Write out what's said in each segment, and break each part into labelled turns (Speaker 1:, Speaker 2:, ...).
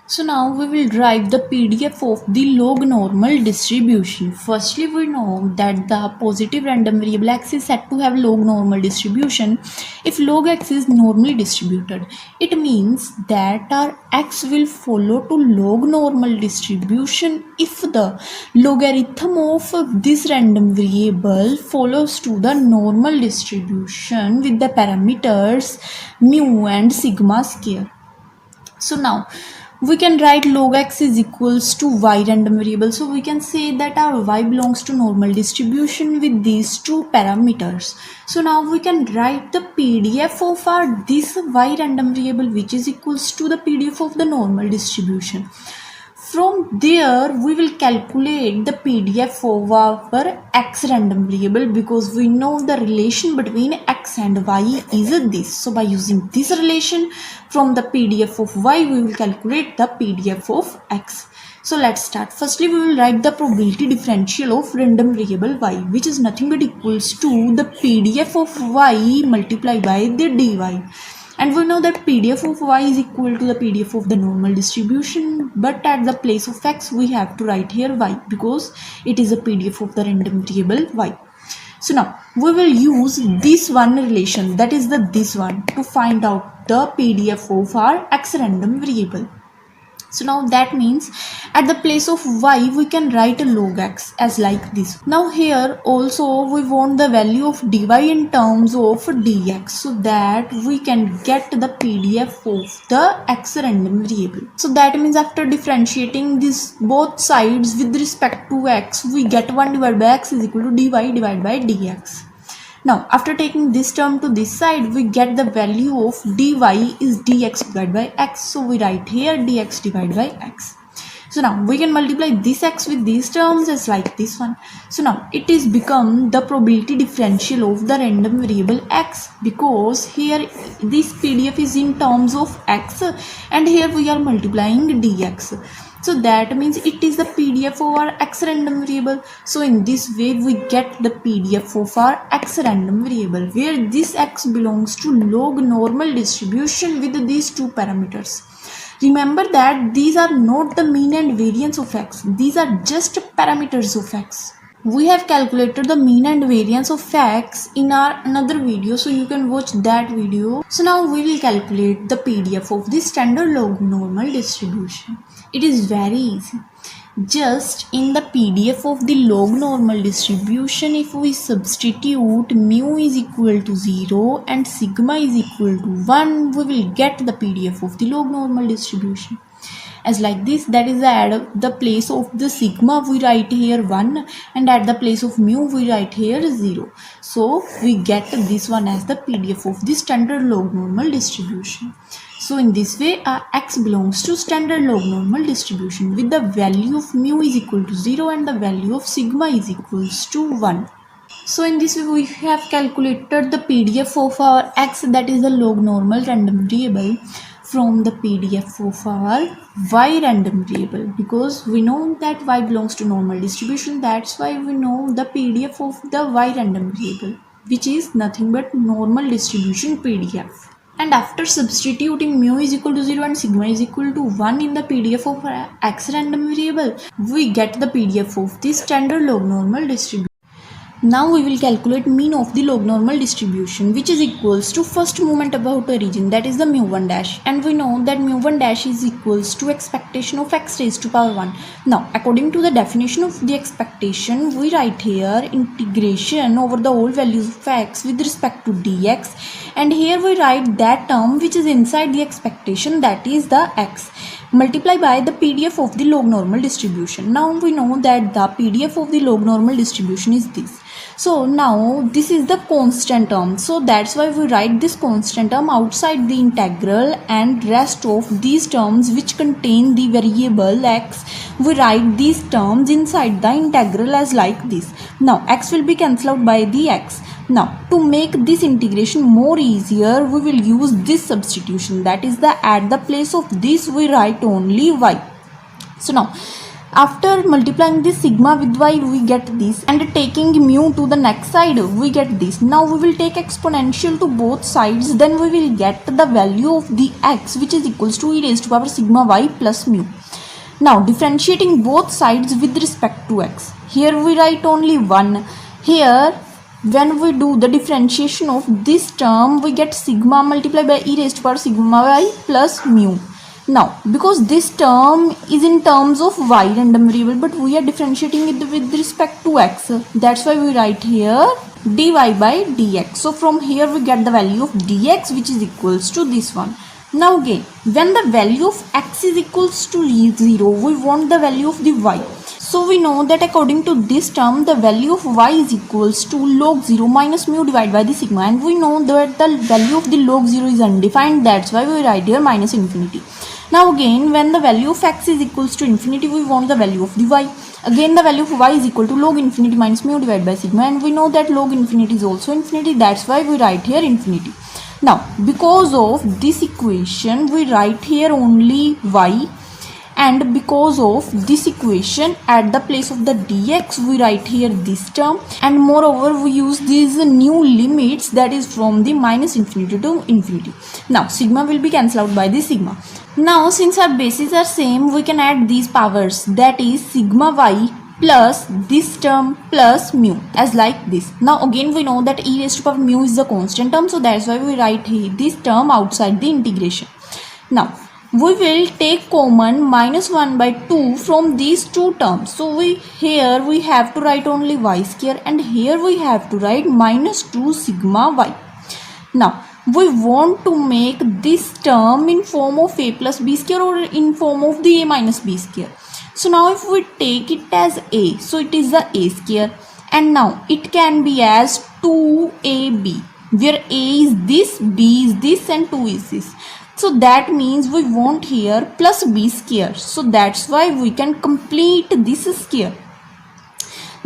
Speaker 1: So now we will derive the PDF of the log normal distribution. Firstly, we know that the positive random variable x is said to have log normal distribution if log x is normally distributed. It means that our x will follow to log normal distribution if the logarithm of this random variable follows to the normal distribution with the parameters mu and sigma square. So now we can write log x is equals to y random variable. So we can say that our y belongs to normal distribution with these two parameters. So now we can write the PDF of our this y random variable, which is equals to the PDF of the normal distribution. From there, we will calculate the PDF of our x random variable because we know the relation between x and y is this. So by using this relation from the PDF of y, we will calculate the PDF of x. So let's start. Firstly, we will write the probability differential of random variable y, which is nothing but equals to the PDF of y multiplied by the dy. And we know that PDF of y is equal to the PDF of the normal distribution, but at the place of x we have to write here y because it is a PDF of the random variable y. So now we will use this one relation, that is this one, to find out the PDF of our x random variable. So now that means at the place of y we can write a log x as like this. Now here also we want the value of dy in terms of dx so that we can get the PDF of the x random variable. So that means after differentiating this both sides with respect to x, we get 1 divided by x is equal to dy divided by dx. Now, after taking this term to this side, we get the value of dy is dx divided by x. So, we write here dx divided by x. So, now we can multiply this x with these terms as like this one. So, now it is become the probability differential of the random variable x because here this PDF is in terms of x and here we are multiplying dx. So that means it is the PDF of our x random variable. So in this way we get the PDF of our x random variable where this x belongs to log normal distribution with these two parameters. Remember that these are not the mean and variance of x. These are just parameters of x. We have calculated the mean and variance of x in our another video, so you can watch that video. So now we will calculate the PDF of this standard log normal distribution. It is very easy. Just in the PDF of the log normal distribution, if we substitute mu is equal to 0 and sigma is equal to 1, we will get the PDF of the log normal distribution as like this. That is at the place of the sigma we write here 1 and at the place of mu we write here 0. So we get this one as the PDF of the standard log normal distribution. So in this way our x belongs to standard log normal distribution with the value of mu is equal to 0 and the value of sigma is equals to 1. So in this way we have calculated the PDF of our x, that is the log normal random variable, from the PDF of our y random variable because we know that y belongs to normal distribution. That's why we know the PDF of the y random variable, which is nothing but normal distribution PDF. And after substituting mu is equal to 0 and sigma is equal to 1 in the PDF of x random variable, we get the PDF of this standard log normal distribution. Now we will calculate mean of the log normal distribution, which is equals to first moment about origin, that is the mu1 dash, and we know that mu1 dash is equals to expectation of x raised to power 1. Now according to the definition of the expectation, we write here integration over the whole values of x with respect to dx, and here we write that term which is inside the expectation, that is the x, multiply by the PDF of the log normal distribution. Now we know that the PDF of the log normal distribution is this. So now this is the constant term, so that's why we write this constant term outside the integral, and rest of these terms which contain the variable x, we write these terms inside the integral as like this. Now x will be cancelled out by the x. Now to make this integration more easier, we will use this substitution, that is the at the place of this we write only y. So now After multiplying this sigma with y, we get this, and taking mu to the next side, we get this. Now we will take exponential to both sides, then we will get the value of the x, which is equals to e raised to power sigma y plus mu. Now differentiating both sides with respect to x, here we write only 1. Here when we do the differentiation of this term, we get sigma multiplied by e raised to power sigma y plus mu. Now because this term is in terms of y random variable, but we are differentiating it with respect to x, that's why we write here dy by dx. So from here we get the value of dx, which is equals to this one. Now again, when the value of x is equals to 0, we want the value of the y. So we know that according to this term, the value of y is equals to log 0 minus mu divided by the sigma, and we know that the value of the log 0 is undefined, that's why we write here minus infinity. Now again, when the value of x is equals to infinity, we want the value of the y. Again, the value of y is equal to log infinity minus mu divided by sigma, and we know that log infinity is also infinity, that's why we write here infinity. Now because of this equation, we write here only y, and because of this equation, at the place of the dx we write here this term, and moreover we use these new limits, that is from the minus infinity to infinity. Now sigma will be cancelled out by the sigma. Now since our bases are same, we can add these powers, that is sigma y plus this term plus mu, as like this. Now again we know that e raised to power mu is the constant term, so that's why we write here this term outside the integration. Now we will take common minus 1 by 2 from these two terms. So here we have to write only y square, and here we have to write minus 2 sigma y. Now we want to make this term in form of a plus b square or in form of the a minus b square. So now if we take it as a, so it is the a square, and now it can be as 2ab, where a is this, b is this, and 2 is this. So that means we want here plus b square, so that's why we can complete this square.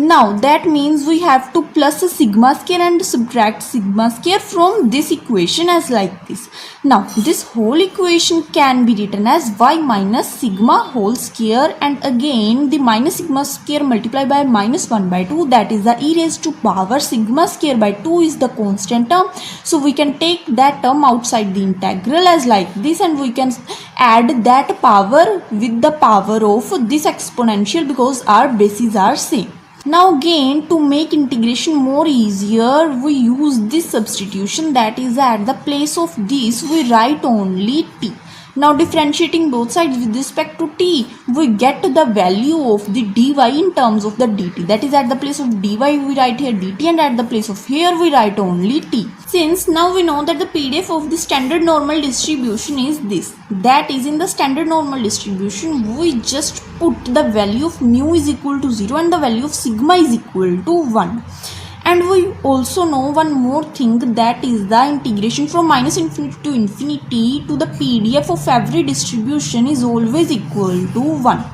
Speaker 1: Now that means we have to plus a sigma square and subtract sigma square from this equation, as like this. Now this whole equation can be written as y minus sigma whole square, and again the minus sigma square multiplied by minus 1 by 2, that is the e raised to power sigma square by 2 is the constant term. So we can take that term outside the integral, as like this, and we can add that power with the power of this exponential because our bases are same. Now again, to make integration more easier, we use this substitution, that is at the place of this we write only t. Now differentiating both sides with respect to t, we get the value of the dy in terms of the dt, that is at the place of dy we write here dt, and at the place of here we write only t. Since now we know that the PDF of the standard normal distribution is this, that is in the standard normal distribution we just put the value of mu is equal to 0 and the value of sigma is equal to 1. And we also know one more thing, that is the integration from minus infinity to infinity to the PDF of every distribution is always equal to 1.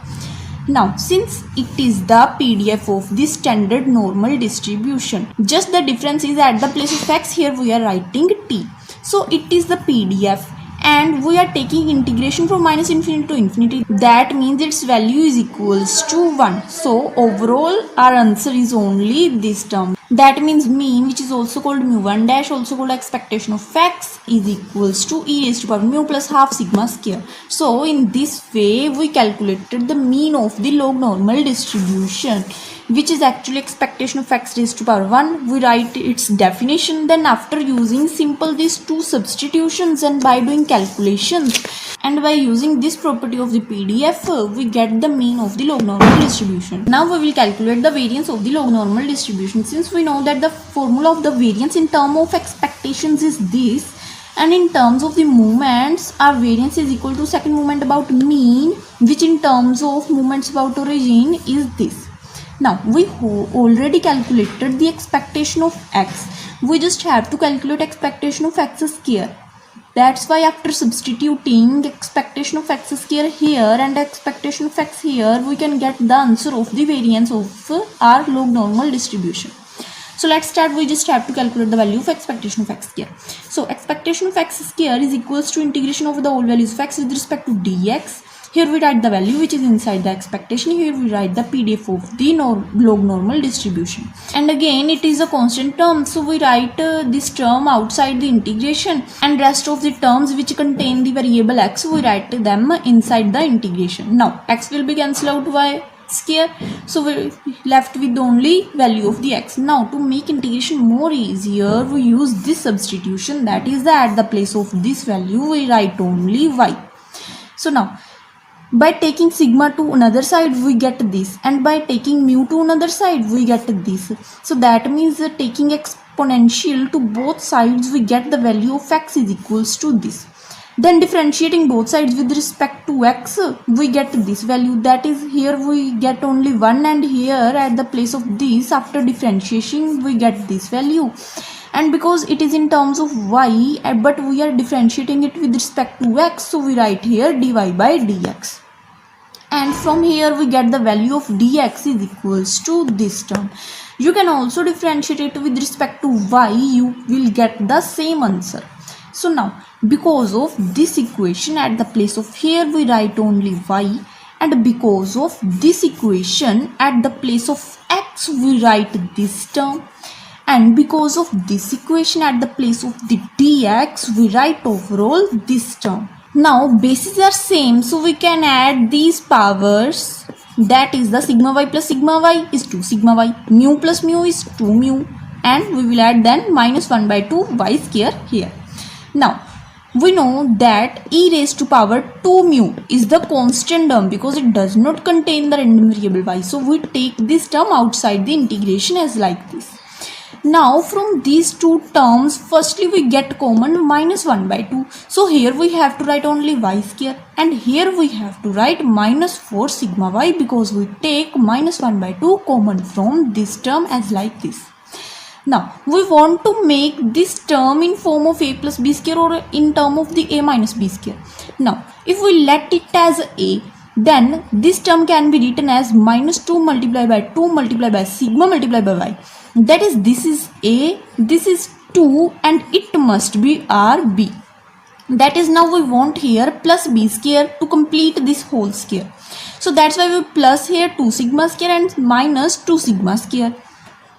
Speaker 1: Now since it is the PDF of the standard normal distribution, just the difference is at the place of x here we are writing t. So it is the PDF, and we are taking integration from minus infinity to infinity, that means its value is equals to 1. So overall our answer is only this term, that means mean, which is also called mu1 dash, also called expectation of x, is equals to e raised to power mu plus half sigma square. So in this way we calculated the mean of the log normal distribution, which is actually expectation of x raised to power 1. We write its definition, then after using simple these two substitutions and by doing calculations and by using this property of the PDF, we get the mean of the log normal distribution. Now we will calculate the variance of the log normal distribution. Since we know that the formula of the variance in term of expectations is this, and in terms of the moments, our variance is equal to second moment about mean, which in terms of moments about origin is this. Now we already calculated the expectation of x, we just have to calculate expectation of x square. That's why after substituting expectation of x square here and expectation of x here, we can get the answer of the variance of our log normal distribution. So let's start. We just have to calculate the value of expectation of x square. So expectation of x square is equals to integration over the whole values of x with respect to dx. Here we write the value which is inside the expectation. Here we write the PDF of the log normal distribution. And again it is a constant term, so we write this term outside the integration, and rest of the terms which contain the variable x, we write them inside the integration. Now x will be cancelled out by square, so we're left with only value of the x. Now to make integration more easier, we use this substitution, that is that at the place of this value we write only y. So now by taking sigma to another side we get this, and by taking mu to another side we get this. So that means that taking exponential to both sides we get the value of x is equals to this. Then differentiating both sides with respect to x we get this value, that is here we get only 1, and here at the place of this after differentiation we get this value. And because it is in terms of y but we are differentiating it with respect to x, so we write here dy by dx. And from here we get the value of dx is equals to this term. You can also differentiate it with respect to y, you will get the same answer. So now because of this equation at the place of here we write only y, and because of this equation at the place of x we write this term, and because of this equation at the place of the dx we write overall this term. Now bases are same, so we can add these powers, that is the sigma y plus sigma y is 2 sigma y, mu plus mu is 2 mu, and we will add then minus 1 by 2 y square here. Now we know that e raised to power 2 mu is the constant term because it does not contain the random variable y, so we take this term outside the integration as like this. Now from these two terms firstly we get common minus 1 by 2, so here we have to write only y square, and here we have to write minus 4 sigma y because we take minus 1 by 2 common from this term as like this. Now we want to make this term in form of a plus b square or in term of the a minus b square. Now if we let it as a, then this term can be written as minus 2 multiplied by 2 multiplied by sigma multiplied by y. That is, this is a, this is 2, and it must be our b. That is, now we want here plus b square to complete this whole square. So that's why we plus here 2 sigma square and minus 2 sigma square,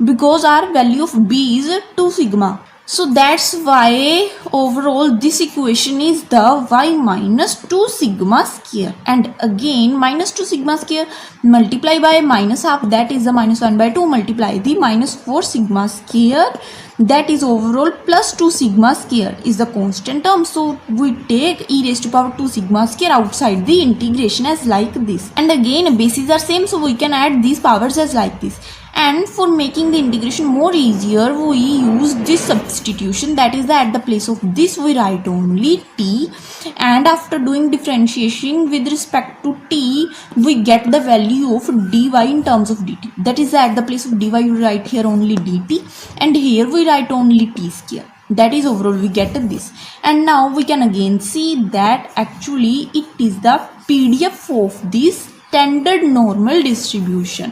Speaker 1: because our value of b is 2 sigma. So that's why overall this equation is the y minus 2 sigma square, and again minus 2 sigma square multiply by minus half, that is the minus 1 by 2 multiply the minus 4 sigma square, that is overall plus 2 sigma square is the constant term. So we take e raised to power 2 sigma square outside the integration as like this, and again bases are same, so we can add these powers as like this. And for making the integration more easier we use this substitution, that is that at the place of this we write only t, and after doing differentiation with respect to t we get the value of dy in terms of dt, that is at the place of dy we write here only dt, and here we write only t square, that is overall we get this. And now we can again see that actually it is the PDF of this standard normal distribution,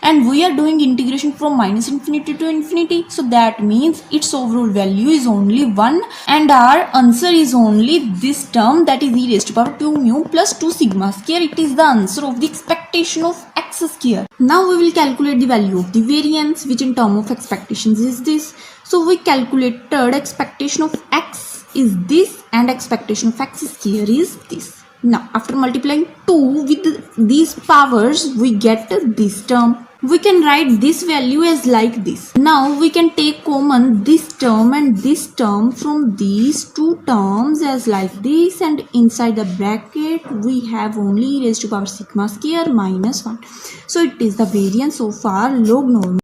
Speaker 1: and we are doing integration from minus infinity to infinity, so that means its overall value is only 1, and our answer is only this term, that is e raised to power 2 mu plus 2 sigma square. It is the answer of the expectation of x square. Now we will calculate the value of the variance, which in term of expectations is this. So we calculated expectation of x is this and expectation of x square is this. Now after multiplying 2 with these powers we get this term. We can write this value as like this. Now we can take common this term and this term from these two terms as like this, and inside the bracket we have only e raised to power sigma square minus 1. So it is the variance of our log normal.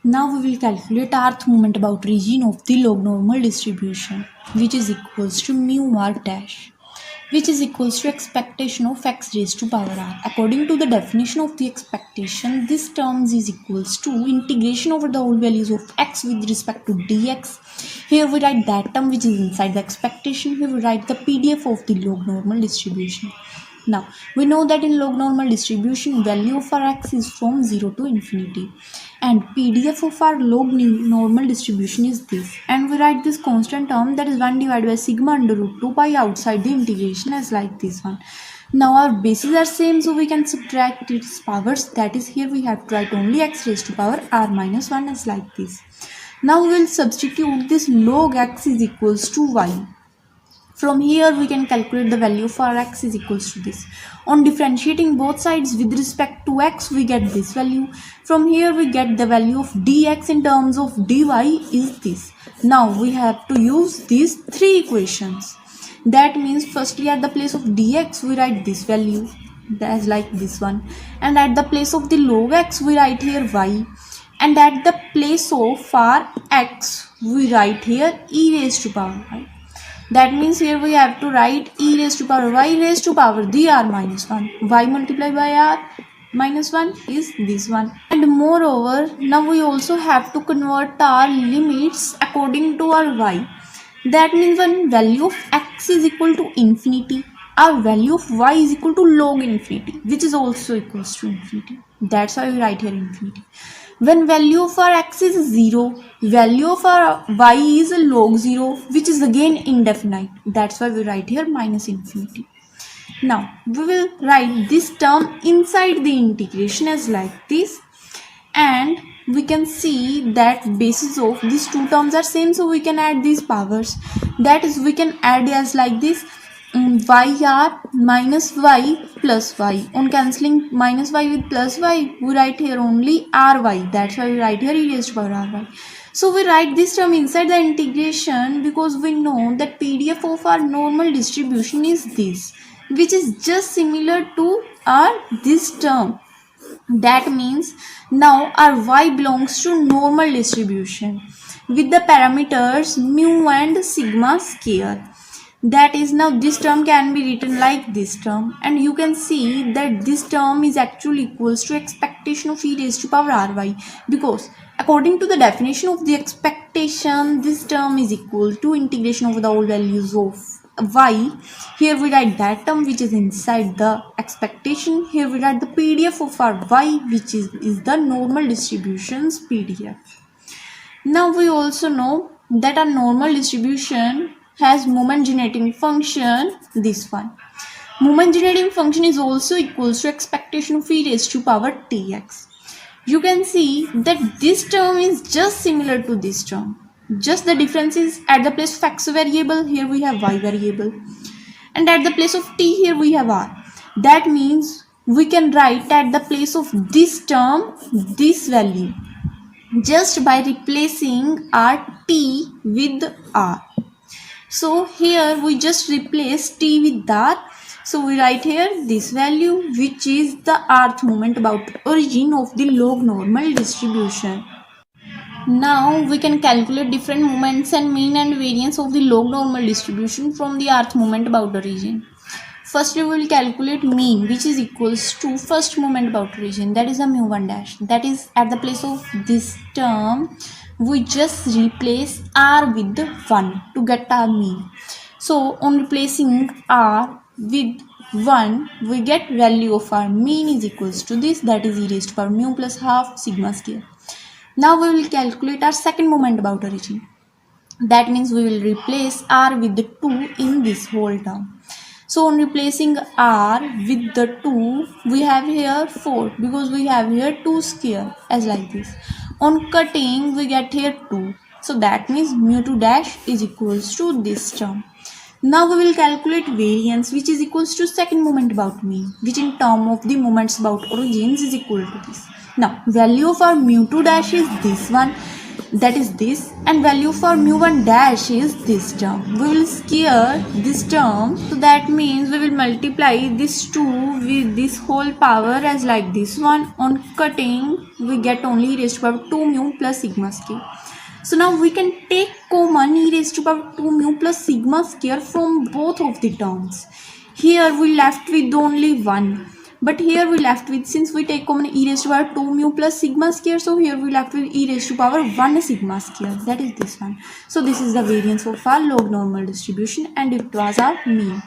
Speaker 1: Now we will calculate rth moment about region of the log normal distribution, which is equals to mu r dash, which is equals to expectation of x raised to power r. According to the definition of the expectation, this terms is equals to integration over the whole values of x with respect to dx. Here we write that term which is inside the expectation. Here we write the PDF of the log normal distribution. Now, we know that in log normal distribution, value of our x is from 0 to infinity. And PDF of our log normal distribution is this. And we write this constant term, that is 1 divided by sigma under root 2 pi outside the integration as like this one. Now our bases are same, so we can subtract its powers. That is, here we have to write only x raised to power r minus 1 as like this. Now we will substitute this log x is equals to y. From here we can calculate the value for x is equals to this. On differentiating both sides with respect to x, we get this value. From here we get the value of dx in terms of dy is this. Now we have to use these three equations. That means firstly at the place of dx we write this value as like this one, and at the place of the log x we write here y, and at the place of our x we write here e raised to power y. That means here we have to write e raised to power y raised to power the r minus 1. Y multiplied by r minus 1 is this one. And moreover, now we also have to convert our limits according to our y. That means when value of x is equal to infinity, our value of y is equal to log infinity, which is also equals to infinity. That's why we write here infinity. When value of our x is 0, value of our y is log 0, which is again indefinite. That's why we write here minus infinity. Now we will write this term inside the integration as like this, and we can see that basis of these two terms are same, so we can add these powers. That is, we can add as like this, yr minus y plus y. On cancelling minus y with plus y, we write here only ry. That's why we write here e raised to power ry. So we write this term inside the integration because we know that PDF of our normal distribution is this, which is just similar to our this term. That means now our y belongs to normal distribution with the parameters mu and sigma square. That is, now this term can be written like this term, and you can see that this term is actually equals to expectation of e raised to power ry, because according to the definition of the expectation, this term is equal to integration of the whole values of y. Here we write that term which is inside the expectation. Here we write the PDF of our y, which is the normal distributions PDF. Now we also know that our normal distribution has moment generating function, this one. Moment generating function is also equals to expectation of e raised to power tx. You can see that this term is just similar to this term. Just the difference is at the place of x variable, here we have y variable, and at the place of t, here we have r. That means we can write at the place of this term this value just by replacing our t with r. So here we just replace t with r. So we write here this value, which is the rth moment about origin of the log normal distribution. Now we can calculate different moments and mean and variance of the log normal distribution from the rth moment about origin. Firstly, we will calculate mean, which is equals to first moment about origin, that is a mu1 dash. That is, at the place of this term, we just replace r with 1 to get our mean. So on replacing r with 1, we get value of our mean is equals to this, that is e raised to power mu plus half sigma square. Now we will calculate our second moment about origin. That means we will replace r with the 2 in this whole term. So on replacing r with the 2, we have here 4 because we have here 2 square as like this. On cutting, we get here 2. So that means mu2 dash is equals to this term. Now we will calculate variance, which is equals to second moment about mean, which in term of the moments about origins is equal to this. Now value of our mu2 dash is this one, that is this, and value for mu1 dash is this term. We will square this term, so that means we will multiply this 2 with this whole power as like this one. On cutting, we get only raised to power 2 mu plus sigma square. So now we can take common e raised to power 2 mu plus sigma square from both of the terms. Here we left with only 1. But here we left with, since we take common e raised to power 2 mu plus sigma square, so here we left with e raised to power 1 sigma square, that is this one. So this is the variance of our log normal distribution, and it was our mean.